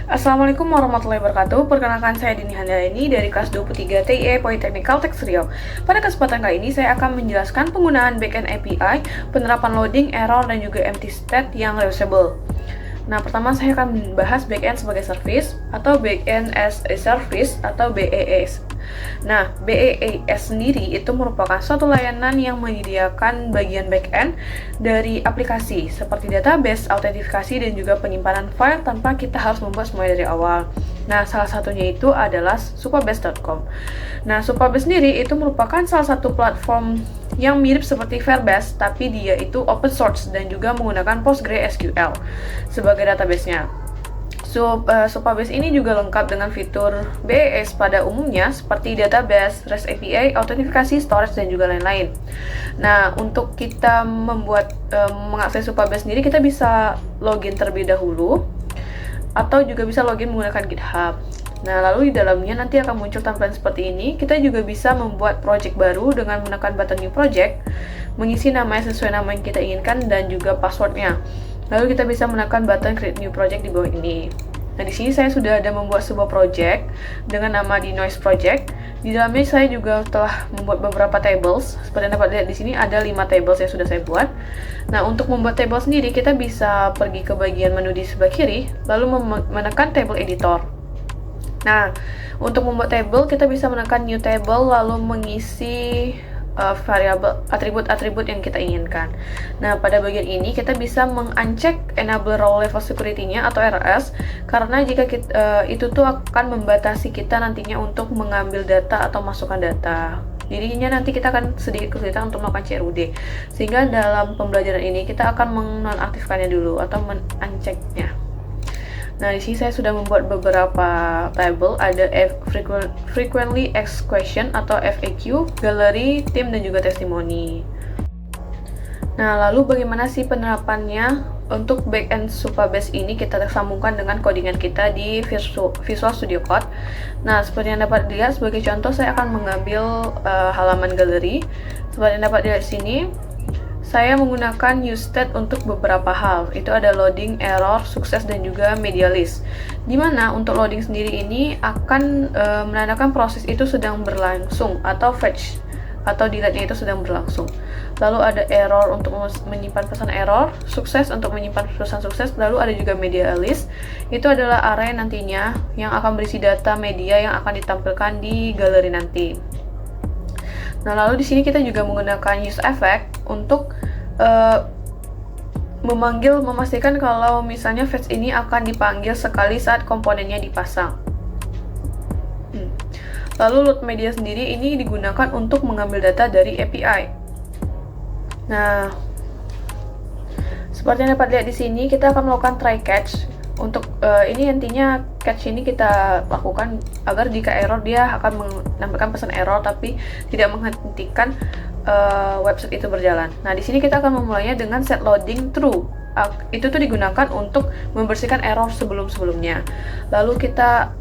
Assalamualaikum warahmatullahi wabarakatuh. Perkenalkan, saya Dini Handayani dari kelas 23 TIE Politeknik Kalteks Riau. Pada kesempatan kali ini saya akan menjelaskan penggunaan backend API, penerapan loading, error, dan juga empty state yang reusable. Nah, pertama saya akan membahas backend sebagai service atau backend as a service atau BAS. Nah, BAS sendiri itu merupakan suatu layanan yang menyediakan bagian backend dari aplikasi seperti database, autentifikasi, dan juga penyimpanan file tanpa kita harus membuat semuanya dari awal. Nah, salah satunya itu adalah supabase.com. Nah, Supabase sendiri itu merupakan salah satu platform yang mirip seperti Firebase, tapi dia itu open source dan juga menggunakan PostgreSQL sebagai database-nya. Supabase ini juga lengkap dengan fitur BAS pada umumnya seperti database, REST API, autentifikasi, storage, dan juga lain-lain. Nah, untuk kita mengakses Supabase sendiri, kita bisa login terlebih dahulu atau juga bisa login menggunakan GitHub. Nah, lalu di dalamnya nanti akan muncul tampilan seperti ini. Kita juga bisa membuat project baru dengan menekan button New Project, mengisi namanya sesuai nama yang kita inginkan, dan juga passwordnya. Lalu kita bisa menekan button Create New Project di bawah ini. Nah, di sini saya sudah ada membuat sebuah project dengan nama Dinoise Project. Di dalamnya saya juga telah membuat beberapa tables. Seperti yang dapat lihat di sini ada 5 tables yang sudah saya buat. Nah, untuk membuat table sendiri kita bisa pergi ke bagian menu di sebelah kiri, lalu menekan table editor. Nah, untuk membuat table kita bisa menekan New Table lalu mengisi variabel atribut-atribut yang kita inginkan. Nah, pada bagian ini kita bisa menguncheck enable row level security-nya atau RS, karena jika itu tuh akan membatasi kita nantinya untuk mengambil data atau masukkan data. Jadinya nanti kita akan sedikit kesulitan untuk melakukan CRUD. Sehingga dalam pembelajaran ini kita akan menonaktifkannya dulu atau men-uncheck-nya. Nah, di sini saya sudah membuat beberapa table, ada frequently asked question atau FAQ, gallery, theme, dan juga testimoni. Nah, lalu bagaimana sih penerapannya untuk backend Supabase ini? Kita sambungkan dengan codingan kita di Visual Studio Code. Nah, seperti yang dapat dilihat, sebagai contoh saya akan mengambil halaman galeri. Seperti yang dapat dilihat di sini, saya menggunakan useState untuk beberapa hal. Itu ada loading, error, sukses, dan juga media list. Dimana untuk loading sendiri ini akan menandakan proses itu sedang berlangsung, atau fetch atau delete-nya itu sedang berlangsung. Lalu ada error untuk menyimpan pesan error, sukses untuk menyimpan pesan sukses, lalu ada juga media list. Itu adalah array nantinya yang akan berisi data media yang akan ditampilkan di galeri nanti. Nah, lalu di sini kita juga menggunakan use effect untuk memastikan kalau misalnya fetch ini akan dipanggil sekali saat komponennya dipasang. Lalu load media sendiri ini digunakan untuk mengambil data dari API. Nah, seperti yang dapat lihat di sini, kita akan melakukan try catch. Untuk ini intinya catch ini kita lakukan agar jika error dia akan menampilkan pesan error tapi tidak menghentikan website itu berjalan. Nah, di sini kita akan memulainya dengan set loading true. Itu tuh digunakan untuk membersihkan error sebelum-sebelumnya. Lalu kita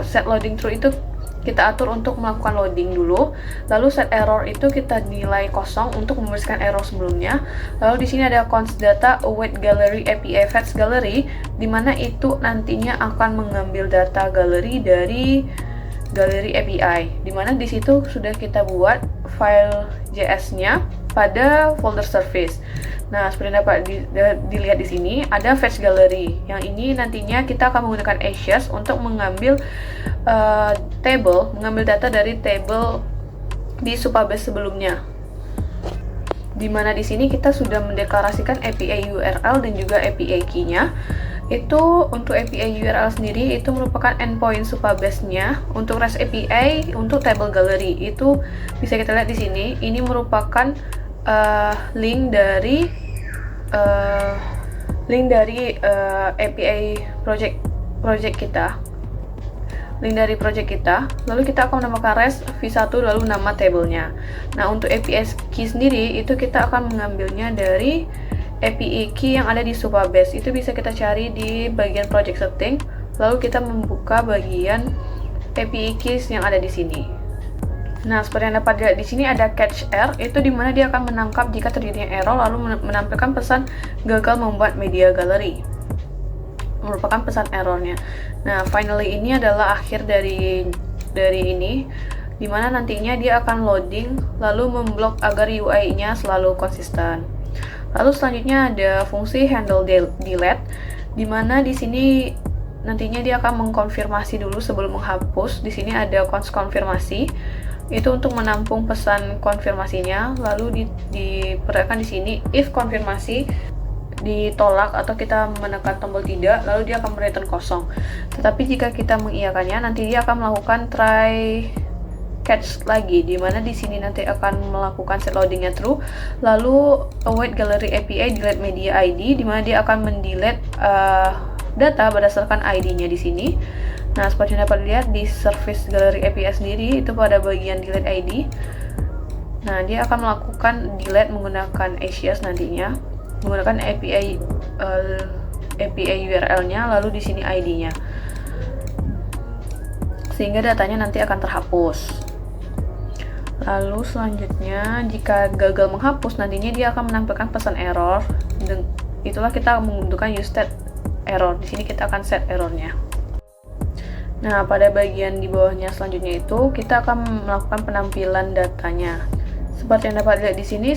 set loading true itu kita atur untuk melakukan loading dulu. Lalu set error itu kita nilai kosong untuk membersihkan error sebelumnya. Lalu di sini ada const data await gallery API fetch gallery, di mana itu nantinya akan mengambil data galeri dari galeri API, di mana di situ sudah kita buat file JS-nya pada folder service. Nah, seperti dapat dilihat di sini ada fetch gallery. Yang ini nantinya kita akan menggunakan ashes untuk mengambil mengambil data dari table di Supabase sebelumnya. Dimana di sini kita sudah mendeklarasikan API URL dan juga API key-nya. Itu untuk API URL sendiri itu merupakan endpoint Supabase-nya. Untuk REST API untuk table gallery itu bisa kita lihat di sini. Ini merupakan link dari API project kita. Link dari project kita, lalu kita akan menambahkan REST v1 lalu nama tablenya. Nah, untuk API key sendiri itu kita akan mengambilnya dari API key yang ada di Supabase. Itu bisa kita cari di bagian project setting, lalu kita membuka bagian API keys yang ada di sini. Nah, seperti yang dapat dilihat di sini ada catch error, itu dimana dia akan menangkap jika terjadinya error lalu menampilkan pesan gagal membuat media gallery. merupakan pesan errornya. Nah, finally ini adalah akhir dari ini, dimana nantinya dia akan loading lalu memblok agar UI-nya selalu konsisten. Lalu selanjutnya ada fungsi handle delete, dimana di sini nantinya dia akan mengkonfirmasi dulu sebelum menghapus. Di sini ada konfirmasi, itu untuk menampung pesan konfirmasinya. Lalu diperlihatkan di sini if konfirmasi ditolak atau kita menekan tombol tidak, lalu dia akan mereturn kosong. Tetapi jika kita mengiyakannya, nanti dia akan melakukan try catch lagi, dimana di sini nanti akan melakukan set loadingnya true, lalu await gallery API delete media ID, dimana dia akan mendelete data berdasarkan ID-nya di sini. Nah, seperti yang dapat dilihat di service gallery API sendiri itu pada bagian delete ID. Nah, dia akan melakukan delete menggunakan Asias nantinya, menggunakan API URL-nya, lalu di sini ID-nya, sehingga datanya nanti akan terhapus. Lalu selanjutnya, jika gagal menghapus, nantinya dia akan menampilkan pesan error. Dan itulah kita membutuhkan use set error. Di sini kita akan set errornya. Nah, pada bagian di bawahnya selanjutnya itu kita akan melakukan penampilan datanya. Seperti yang dapat dilihat di sini,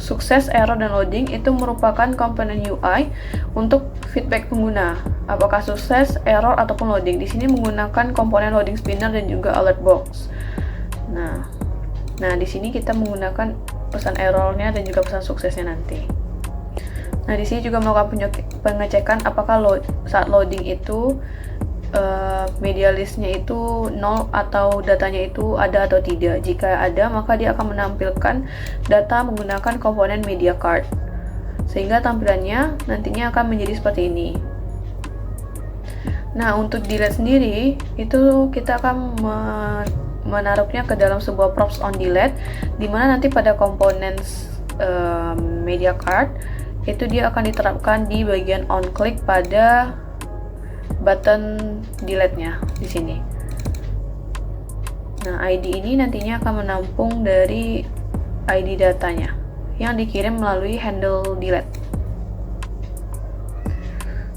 sukses error dan loading itu merupakan komponen UI untuk feedback pengguna. Apakah sukses, error, ataupun loading. Di sini menggunakan komponen loading spinner dan juga alert box. Nah, di sini kita menggunakan pesan errornya dan juga pesan suksesnya nanti. Nah, di sini juga melakukan pengecekan apakah saat loading itu media listnya itu 0 atau datanya itu ada atau tidak. Jika ada, maka dia akan menampilkan data menggunakan komponen media card, sehingga tampilannya nantinya akan menjadi seperti ini. Nah, untuk delete sendiri itu kita akan menaruhnya ke dalam sebuah props on delete, dimana nanti pada komponen media card itu dia akan diterapkan di bagian on click pada button delete-nya di sini. Nah, ID ini nantinya akan menampung dari ID datanya yang dikirim melalui handle delete.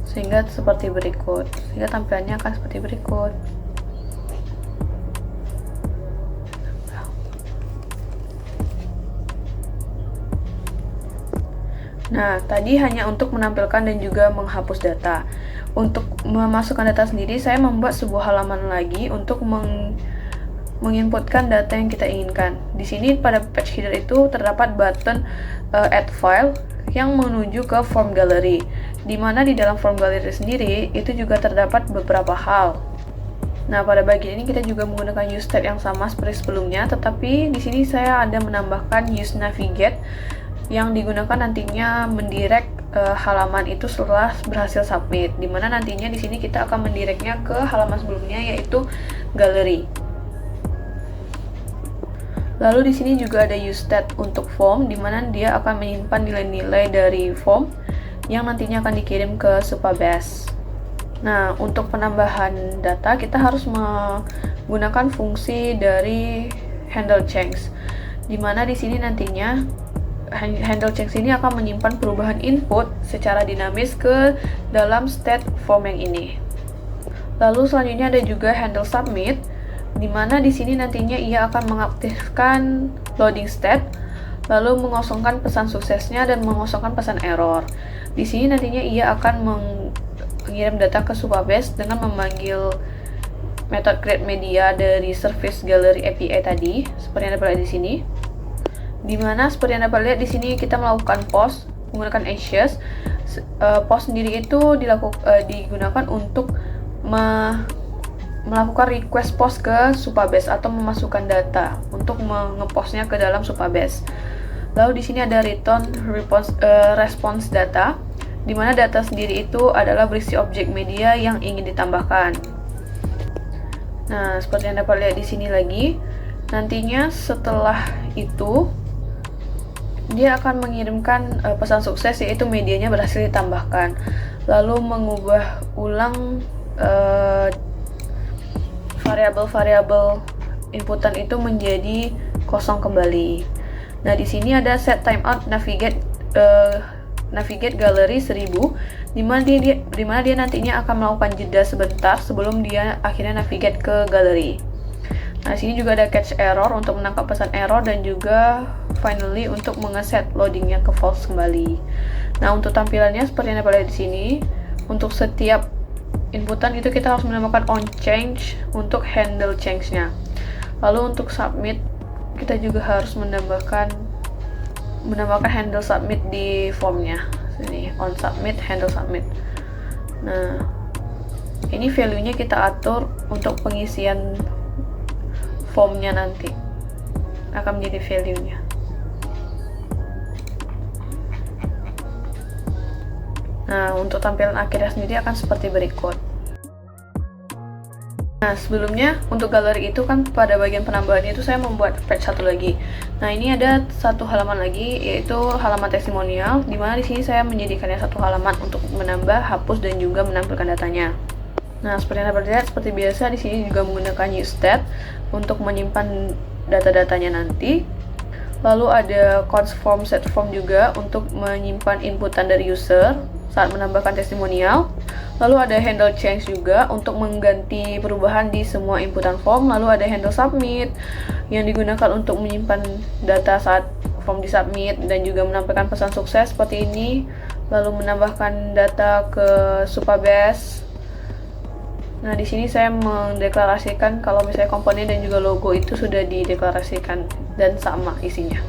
Sehingga seperti berikut. Sehingga tampilannya akan seperti berikut. Nah, tadi hanya untuk menampilkan dan juga menghapus data. Untuk memasukkan data sendiri, saya membuat sebuah halaman lagi untuk menginputkan data yang kita inginkan. Di sini pada page header itu terdapat button add file yang menuju ke form gallery, di mana di dalam form gallery sendiri itu juga terdapat beberapa hal. Nah, pada bagian ini kita juga menggunakan use state yang sama seperti sebelumnya, tetapi di sini saya ada menambahkan use navigate yang digunakan nantinya mendirect halaman itu setelah berhasil submit, dimana nantinya di sini kita akan mendirectnya ke halaman sebelumnya yaitu galeri. Lalu di sini juga ada use state untuk form, dimana dia akan menyimpan nilai-nilai dari form yang nantinya akan dikirim ke Supabase. Nah, untuk penambahan data kita harus menggunakan fungsi dari handle change, dimana di sini nantinya handle change ini akan menyimpan perubahan input secara dinamis ke dalam state form yang ini. Lalu selanjutnya ada juga handle submit, di mana di sini nantinya ia akan mengaktifkan loading state, lalu mengosongkan pesan suksesnya dan mengosongkan pesan error. Di sini nantinya ia akan mengirim data ke Supabase dengan memanggil metode create media dari service gallery API tadi, seperti yang dapat lihat di sini. Dimana seperti yang dapat lihat di sini kita melakukan post menggunakan Asias. Post sendiri itu digunakan untuk melakukan request post ke Supabase atau memasukkan data untuk ngepostnya ke dalam Supabase. Lalu di sini ada return response data, di mana data sendiri itu adalah berisi objek media yang ingin ditambahkan. Nah, seperti yang dapat lihat di sini lagi, nantinya setelah itu dia akan mengirimkan pesan sukses, yaitu medianya berhasil ditambahkan, lalu mengubah ulang variabel-variabel inputan itu menjadi kosong kembali. Nah, di sini ada set timeout navigate gallery 1000, dimana dia nantinya akan melakukan jeda sebentar sebelum dia akhirnya navigate ke galeri. Nah, sini juga ada catch error untuk menangkap pesan error dan juga finally untuk mengeset loadingnya ke false kembali. Nah, untuk tampilannya seperti yang Anda lihat di sini, untuk setiap inputan itu kita harus menambahkan on change untuk handle change-nya. Lalu untuk submit, kita juga harus menambahkan handle submit di formnya. Sini, on submit, handle submit. Nah, ini value-nya kita atur untuk pengisian formnya nanti. Akan menjadi value-nya. Nah, untuk tampilan akhirnya sendiri akan seperti berikut. Nah, sebelumnya untuk galeri itu kan pada bagian penambahan itu saya membuat page satu lagi. Nah, ini ada satu halaman lagi, yaitu halaman testimonial, di mana di sini saya menjadikannya satu halaman untuk menambah, hapus, dan juga menampilkan datanya. Nah, seperti yang Anda lihat, seperti biasa di sini juga menggunakan useStat untuk menyimpan data-datanya nanti. Lalu ada const form, set form juga untuk menyimpan inputan dari user saat menambahkan testimonial. Lalu ada handle change juga untuk mengganti perubahan di semua inputan form. Lalu ada handle submit yang digunakan untuk menyimpan data saat form disubmit dan juga menampilkan pesan sukses seperti ini. Lalu menambahkan data ke Supabase. Nah, di sini saya mendeklarasikan kalau misalnya komponen dan juga logo itu sudah dideklarasikan dan sama isinya.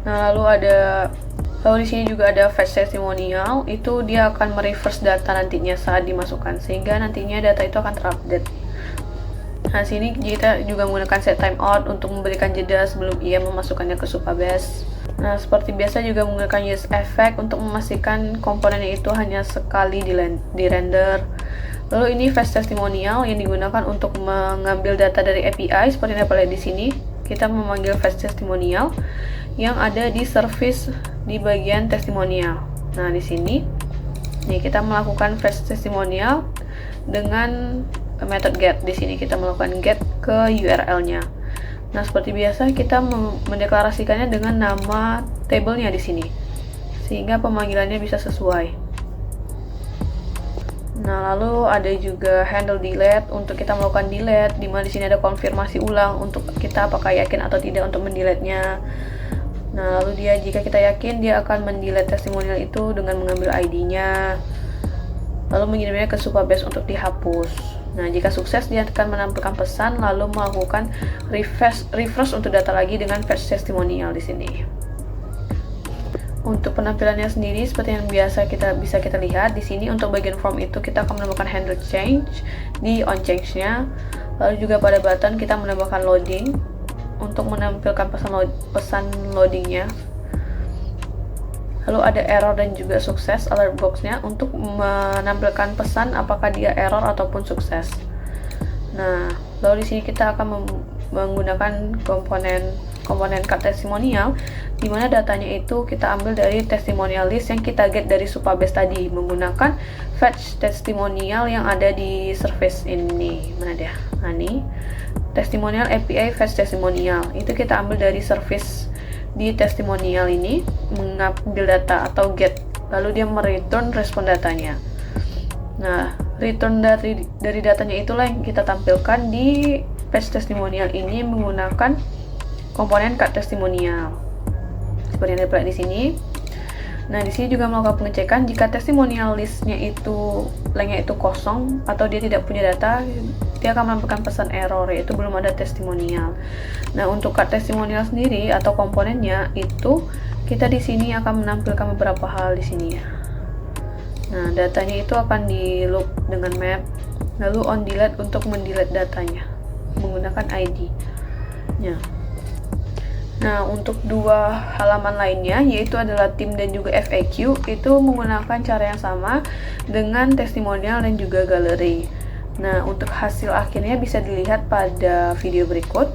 Nah, lalu di sini juga ada fetch testimonial, itu dia akan mereverse data nantinya saat dimasukkan, sehingga nantinya data itu akan terupdate. Nah, sini kita juga menggunakan set timeout untuk memberikan jeda sebelum ia memasukkannya ke Supabase. Nah, seperti biasa juga menggunakan use effect untuk memastikan komponennya itu hanya sekali di render. Lalu ini fetch testimonial yang digunakan untuk mengambil data dari API seperti yang dapat lihat di sini. Kita memanggil fetch testimonial yang ada di service di bagian testimonial. Nah, di sini nih kita melakukan fetch testimonial dengan method get. Di sini kita melakukan get ke URL-nya. Nah, seperti biasa kita mendeklarasikannya dengan nama table-nya di sini, sehingga pemanggilannya bisa sesuai. Nah, lalu ada juga handle delete untuk kita melakukan delete, di mana di sini ada konfirmasi ulang untuk kita apakah yakin atau tidak untuk mendelete-nya. Nah, lalu jika kita yakin, dia akan mendelete testimonial itu dengan mengambil ID-nya, lalu mengirimnya ke Supabase untuk dihapus. Nah, jika sukses, dia akan menampilkan pesan, lalu melakukan refresh untuk data lagi dengan fetch testimonial di sini. Untuk penampilannya sendiri seperti yang biasa bisa kita lihat di sini, untuk bagian form itu kita akan menambahkan handle change di on change-nya. Lalu juga pada button kita menambahkan loading untuk menampilkan pesan loadingnya. Lalu ada error dan juga sukses alert box-nya untuk menampilkan pesan apakah dia error ataupun sukses. Nah, lalu di sini kita akan menggunakan komponen card testimonial, di mana datanya itu kita ambil dari testimonial list yang kita get dari Supabase tadi menggunakan fetch testimonial yang ada di service ini. Mana dia? Nah, ini testimonial API fetch testimonial. Itu kita ambil dari service di testimonial ini, mengambil data atau get, lalu dia mereturn respon datanya. Nah, return dari datanya itulah yang kita tampilkan di fetch testimonial ini menggunakan komponen card testimonial. Seperti yang dapat di sini. Nah, di sini juga melakukan pengecekan jika testimonial listnya itu lainnya itu kosong atau dia tidak punya data, dia akan menampilkan pesan error, yaitu belum ada testimonial. Nah, untuk card testimonial sendiri atau komponennya itu kita di sini akan menampilkan beberapa hal di sini ya. Nah, datanya itu akan di loop dengan map, lalu on delete untuk mendelete datanya menggunakan ID-nya. Nah, untuk dua halaman lainnya, yaitu adalah tim dan juga FAQ, itu menggunakan cara yang sama dengan testimonial dan juga galeri. Nah, untuk hasil akhirnya bisa dilihat pada video berikut.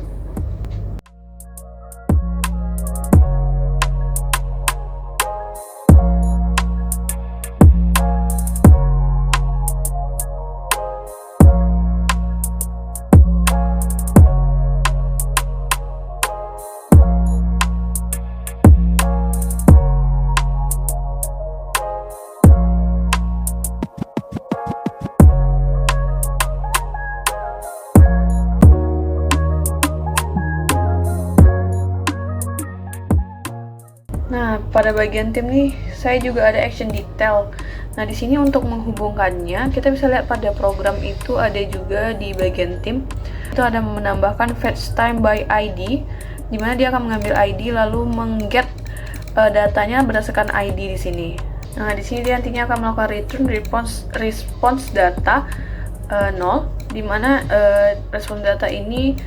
pada bagian tim nih, saya juga ada action detail. Nah, di sini untuk menghubungkannya, kita bisa lihat pada program itu ada juga di bagian tim. Itu ada menambahkan fetch time by ID, di mana dia akan mengambil ID lalu mengget datanya berdasarkan ID di sini. Nah, di sini dia nantinya akan melakukan return response data 0, di mana respons data ini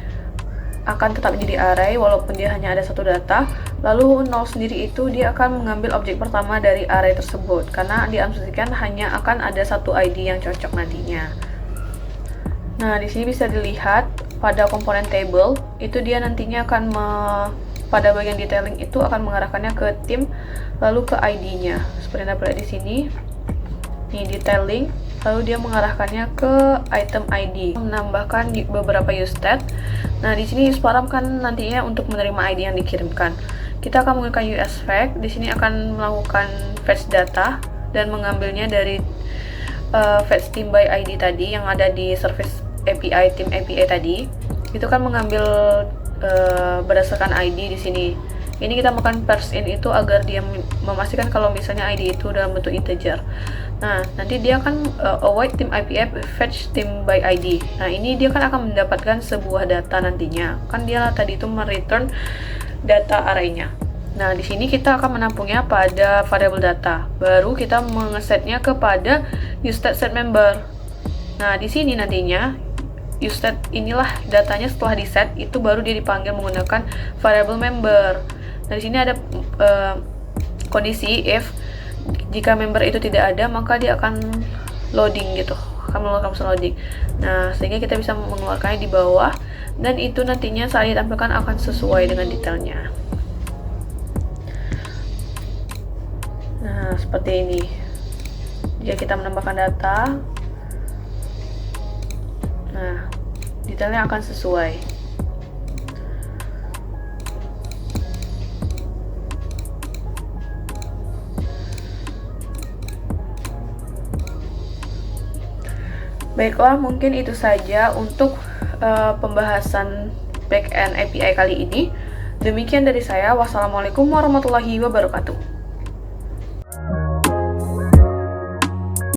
akan tetap menjadi array walaupun dia hanya ada satu data. Lalu 0 sendiri itu dia akan mengambil objek pertama dari array tersebut, karena diasumsikan hanya akan ada satu ID yang cocok nantinya. Nah, di sini bisa dilihat pada komponen table itu dia nantinya akan pada bagian detailing itu akan mengarahkannya ke tim lalu ke ID-nya. Seperti Anda lihat di sini. Nih detailing, lalu dia mengarahkannya ke item ID, menambahkan beberapa useStat. Nah, di sini useParam kan nantinya untuk menerima ID yang dikirimkan. Kita akan menggunakan useFetch, di sini akan melakukan fetch data dan mengambilnya dari fetch team by ID tadi yang ada di service API tim API tadi. Itu kan mengambil berdasarkan ID di sini. Ini kita makan parse in itu agar dia memastikan kalau misalnya ID itu dalam bentuk integer. Nah, nanti dia akan await tim IPF fetch team by ID. Nah, ini dia kan akan mendapatkan sebuah data nantinya. Kan dia tadi itu mereturn data array-nya. Nah, di sini kita akan menampungnya pada variable data. Baru kita mengesetnya kepada useStat set member. Nah, di sini nantinya useStat inilah datanya setelah di set itu baru dia dipanggil menggunakan variable member. Nah, di sini ada kondisi if jika member itu tidak ada maka dia akan loading gitu, akan mengeluarkan proses loading. Nah, sehingga kita bisa mengeluarkannya di bawah dan itu nantinya saat ditampilkan akan sesuai dengan detailnya. Nah, seperti ini. Jika kita menambahkan data, nah, detailnya akan sesuai. Baiklah, mungkin itu saja untuk pembahasan backend API kali ini. Demikian dari saya. Wassalamualaikum warahmatullahi wabarakatuh.